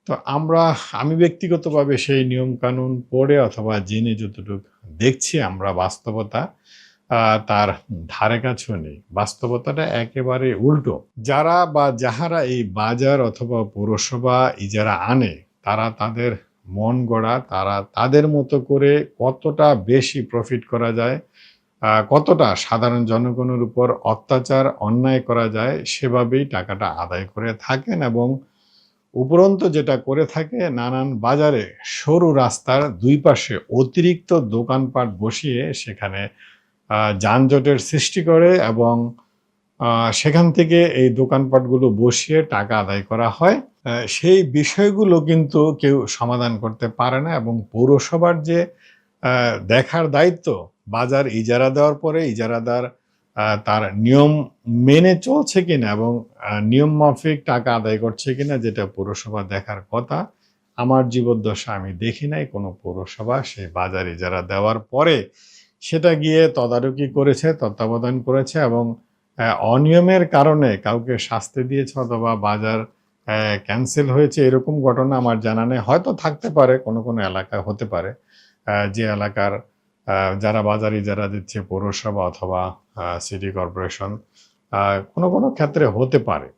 তো আমি ব্যক্তিগতভাবে সেই নিয়মকানুন পড়ে অথবা জেনে যতটুকু দেখছি আমরা বাস্তবতা তার ধারে কাছেও নেই। বাস্তবতাটা একেবারে উল্টো। যাহারা এই বাজার অথবা পৌরসভা ইজারা আনে, তারা তাদের মন গড়া, তারা তাদের মতো করে কতটা বেশি প্রফিট করা যায়, কতটা সাধারণ জনগণের উপর অত্যাচার, অন্যায় করা যায়, সেভাবেই টাকাটা আদায় করে থাকেন এবং উপরন্তু যেটা করে থাকে নানান বাজারে সরু রাস্তার ২ পাশে অতিরিক্ত দোকানপাট বসিয়ে সেখানে যানজটের সৃষ্টি করে এবং সেখান থেকে এই দোকানপাটগুলো বসিয়ে টাকা আদায় করা হয়। সেই বিষয়গুলো কিন্তু কেউ সমাধান করতে পারে না এবং পৌরসভার যে দেখার দায়িত্ব, বাজার ইজারা দেওয়ার পরে ইজারাদার তার নিয়ম মেনে চলছে কিনা এবং নিয়ম মাফিক টাকা আদায় করছে কিনা, যেটা পৌরসভা দেখার কথা। আমার জীবদ্দশায় আমি দেখি নাই কোনো পৌরসভা সেই বাজার ইজারা দেওয়ার পরে সেটা গিয়ে তদারকি করেছে, তত্ত্বাবধান করেছে এবং অনিয়মের কারণে কাউকে শাস্তি দিয়েছে অথবা বাজার ক্যানসেল হয়েছে, এরকম ঘটনা আমার জানা নেই। হয়তো থাকতে পারে, কোনো এলাকায় হতে পারে। যে এলাকার যারা বাজার ইজারা দিচ্ছে পৌরসভা অথবা সিটি কর্পোরেশন, কোনো ক্ষেত্রে হতে পারে।